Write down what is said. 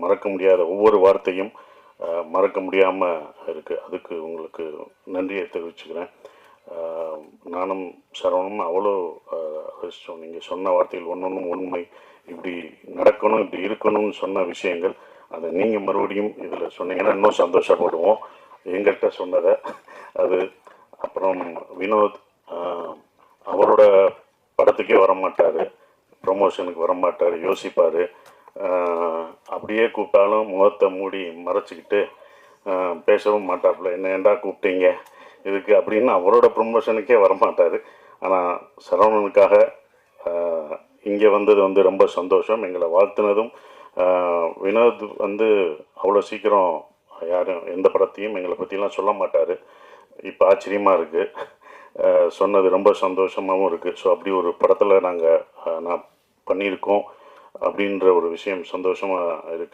மறக்க முடியாத ஒவ்வொரு வார்த்தையும் மறக்க முடியாமல் இருக்குது. அதுக்கு உங்களுக்கு நன்றியை தெரிவிச்சுக்கிறேன். நானும் சரவணனும் அவ்வளோ ரசித்தோம். நீங்கள் சொன்ன வார்த்தைகள் ஒன்றொன்றும் உண்மை, இப்படி நடக்கணும், இப்படி இருக்கணும்னு சொன்ன விஷயங்கள் அதை நீங்கள் மறுபடியும் இதில் சொன்னீங்கன்னா இன்னும் சந்தோஷப்படுவோம் எங்கள்கிட்ட சொன்னதை. அது அப்புறம் வினோத் அவரோட படத்துக்கே வரமாட்டார், ப்ரொமோஷனுக்கு வரமாட்டார், யோசிப்பார். அப்படியே கூப்பிட்டாலும் முகத்தை மூடி மறைச்சிக்கிட்டு பேசவும் மாட்டாப்புல. என்ன ஏண்டா கூப்பிட்டீங்க இதுக்கு அப்படின்னு அவரோட ப்ரொமோஷனுக்கே வரமாட்டார். ஆனால் சரவணனுக்காக இங்கே வந்தது ரொம்ப சந்தோஷம். எங்களை வாழ்த்துனதும் வினோத் அவ்வளோ சீக்கிரம் யாரும் எந்த படத்தையும் எங்களை பற்றிலாம் சொல்ல மாட்டார். இப்போ ஆச்சரியமாக இருக்குது, சொன்னது ரொம்ப சந்தோஷமாகவும் இருக்குது. ஸோ அப்படி ஒரு படத்தில் நான் பண்ணியிருக்கோம் அப்படின்ற ஒரு விஷயம் சந்தோஷமாக இருக்குது.